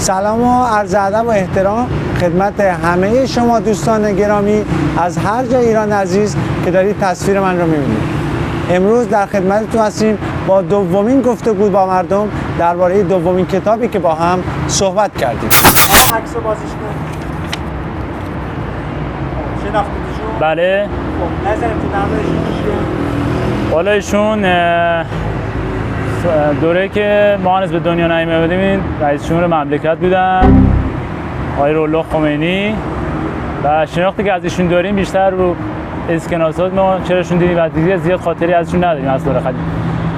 سلام و عرض ادب و احترام خدمت همه شما دوستان گرامی از هر جای ایران عزیز که دارید تصویر من رو می‌بینید. امروز در خدمتتون هستیم با دومین گفتگو با مردم درباره دومین کتابی که با هم صحبت کردیم. عکس بازیش کن. شناختیشون؟ بله. خب نظرتون درباره‌شون چیه؟ والا ایشون دوره که ما هنوز به دنیا نیامدیم رئیس جمهور مملکت بودن، آقای روح‌الله خمینی، و شناختی که از ایشون داریم بیشتر رو اسکناسات ما چراشون دیدیم و دیگه زیاد خاطری ازشون نداریم از دوره قدیم.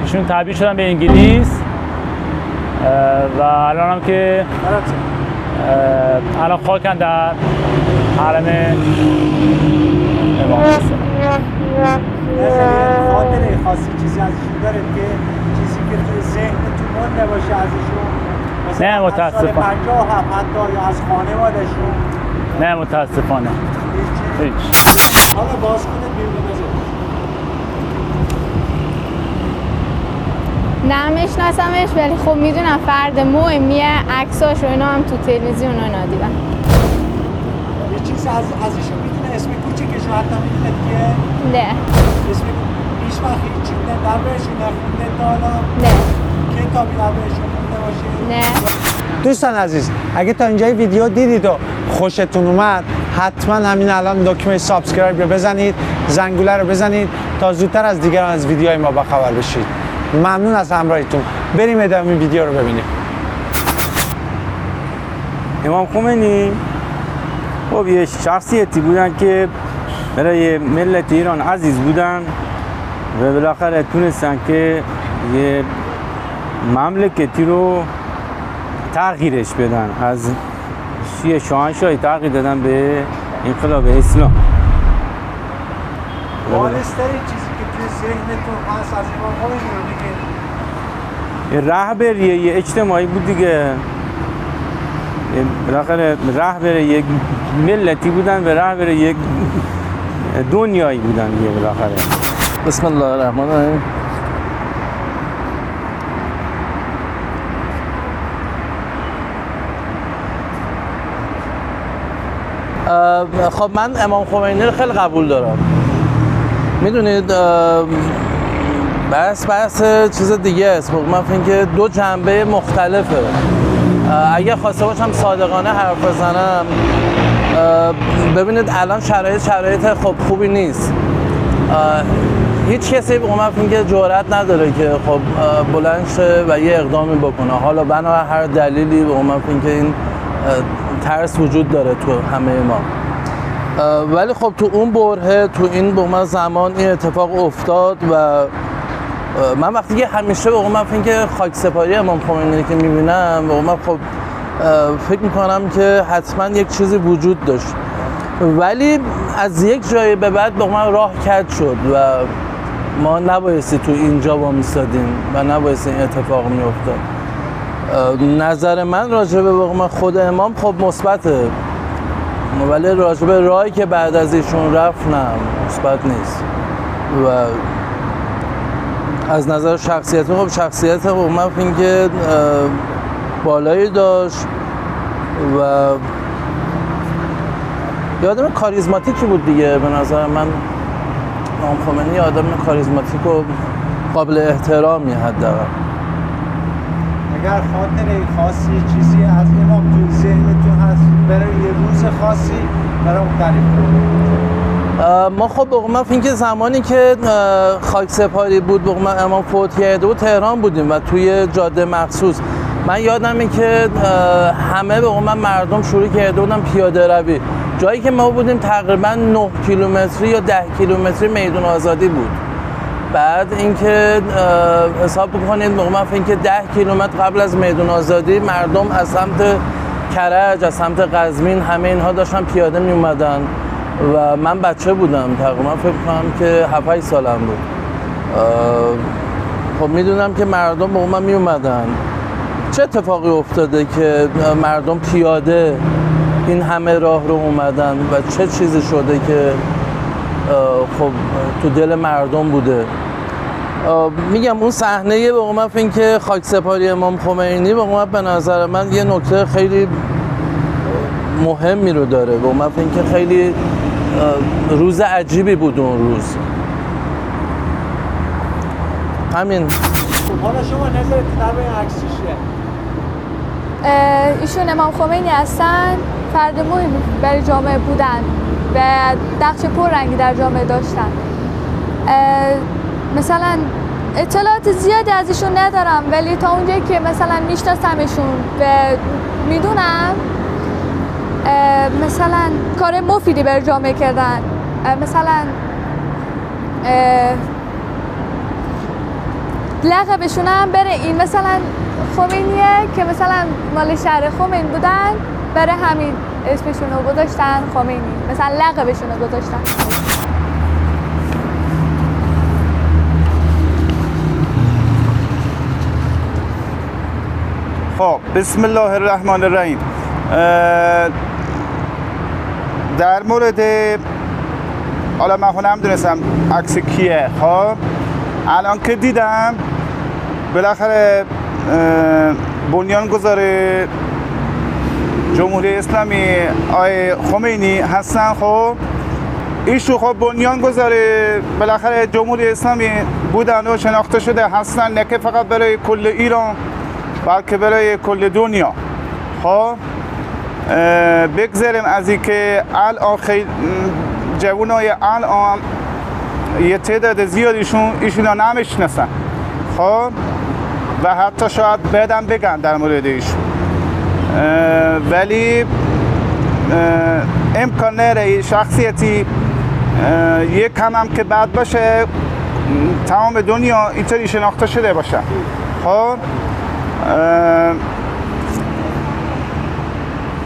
ایشون تبعید شدن به انگلیس و الان هم که الان خاکن در حرم امام حسین. خاطره خاصی چیزی ازشون دارید که چیزی که توی ذهنتون مونده باشه ازشون؟ نه متاسفانه. از سال 50 حتی یا از خانواده‌شون؟ نه متاسفانه. هیچ. حالا باز کنید بیرون بذارید. نه میشناسمش ولی خب میدونم فرد مهمیه، عکساش و اینا هم تو تلویزیون و اینا دیدم. یه چیز ازشون میدونه اسم کوچیکش رو حتی میدونه که؟ نه. اسم هیچ وقت هیچی درباره‌شون نخونده تا حالا؟ نه. کتابی درباره‌شون خونده باشه؟ نه. دوستان عزیز، اگه تا اینجای ویدیو دیدید و خوشتون اومد حتما همین الان دکمه سابسکرایب رو بزنید، زنگوله رو بزنید تا زودتر از دیگران از ویدیوهای ما باخبر بشید. ممنون از همراهیتون. بریم ادامه ویدیو رو ببینیم. امام خمینی خب یه شخصیتی بودن که برای ملت ایران عزیز بودن و بالاخره تونستن که یه مملکتی رو تغییرش بدن، از شاهنشاهی تغییر دادن به انقلاب اسلام. بالسترین چیزی که توی ذهنتون هست از امام خمینی رو بگید. رهبری اجتماعی بود دیگه، بالاخره رهبر یک ملتی بودن و رهبر یک دنیایی بودن دیگه بالاخره. بسم الله الرحمن الرحیم. خب من امام خمینی رو خیلی قبول دارم. میدونید بحث چیز دیگه است. من فکر که دو جنبه مختلفه. اگه خواسته باشم صادقانه حرف بزنم، ببینید الان شرایط خب خوبی نیست. هیچ کسی من فکر که جرئت نداره که خب بلند شه و یه اقدامی بکنه. حالا بنا هر دلیلی من فکر که این ترس وجود داره تو همه ما، ولی خب تو اون برهه تو این به زمان این اتفاق افتاد و من وقتی که همیشه من فکر که خاک سپاری امام خمینی که میبینم من خب فکر میکنم که حتما یک چیزی وجود داشت، ولی از یک جایی به بعد راه کج شد و ما نبایستی تو اینجا وامیستادیم و نبایستی این اتفاق میافتاد. نظر من راجع به خود امام خب مثبته، ولی راجع به راهی که بعد از ایشون رفت نه مثبت نیست. و از نظر شخصیت من فکر که بالایی داشت و یه آدم کاریزماتیکی بود دیگه. به نظر من امام خمینی آدم کاریزماتیک و قابل احترامی حداقل. اگر خاطره خاصی چیزی از امام توی ذهنتون هست برای یه روز خاصی برای تعریف کنید. ما خب من فکر که زمانی که خاک سپاری بود امام فوت کرده بود تهران بودیم و توی جاده مخصوص من یادمه که همه مردم شروع کرده بودن پیاده روی. جایی که ما بودیم تقریبا 9 کیلومتری یا 10 کیلومتری میدون آزادی بود. بعد اینکه حساب بکنید من فکر که 10 کیلومتر قبل از میدون آزادی مردم از سمت کرج، از سمت قزوین، همه اینها داشتن پیاده می اومدن و من بچه بودم، تقریبا فکر کنم که 7-8 سالم بود. خب میدونم که مردم به من می اومدن. چه اتفاقی افتاده که مردم پیاده این همه راه رو اومدن و چه چیزی شده که خب تو دل مردم بوده. میگم اون صحنه به قوم این که خاک سپاری امام خمینی به قوم به نظر من یه نکته خیلی مهمی رو داره. به قوم این که خیلی روز عجیبی بود اون روز. همین. حالا شما نظرت در این عکس چیه؟ ایشون امام خمینی هستن، فرد مهمی برای جامعه بودن و نقش پررنگی در جامعه داشتن. مثلا اطلاعات زیادی از ایشون ندارم، ولی تا اونجایی که مثلا میشناسمشون و میدونم مثلا کار مفیدی برای جامعه کردن. مثلا لقبشون هم بره این مثلا خمینیه که مثلا مال شهر خمین بودن، برای همین اسمشون رو گذاشتن خمینی، مثلا لقبشون رو گذاشتن. خب بسم الله الرحمن الرحیم. در مورد حالا من خودم نمیدونستم عکس کیه. خب الان که دیدم بالاخره بنیانگذار جمهوری اسلامی آقای خمینی هستن. خب ایشون خب بنیانگذار بالاخره جمهوری اسلامی بودن و شناخته شده هستن، نه که فقط برای کل ایران بلکه برای کل دنیا. خب بگذاریم از این که الان خیلی جوانای الان یه تعداد زیادیشون ایشون رو نمیشناسن. خب و حتی شاید بعدم بگن در مورد ایشون، ولی امکان نره شخصیتی یک کم هم که بعد باشه تمام دنیا اینطوری شناخته شده باشه. خب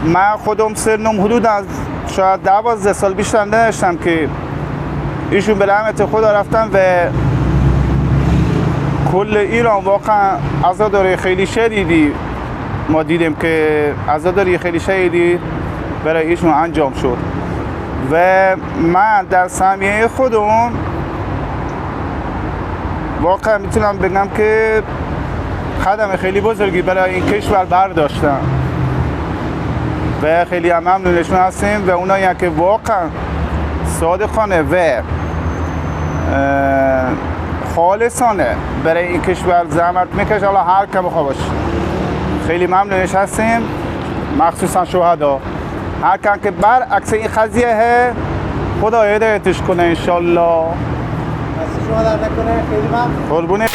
من خودم سنم حدود از شاید 12 سال بیشتر نداشتم که ایشون به رحمت خدا رفتن و کل ایران واقعا عزاداری خیلی شدیدی ما دیدیم که عزاداری خیلی شدیدی برای ایشون انجام شد و من در سهمیه خودم واقعا میتونم بگم که قدم خیلی بزرگی برای این کشور برداشتن و خیلی هم ممنونشون هستیم و اونایی که واقعا صادقانه و خالصانه برای این کشور زحمت میکشه، حالا هر که بخواه باشه. خیلی ممنونش هستیم، مخصوصا شهدا. هر که برعکس این قضیه خدا هدایتش کنه انشالله. شما در نکنه. خیلی ممنون. قربونه.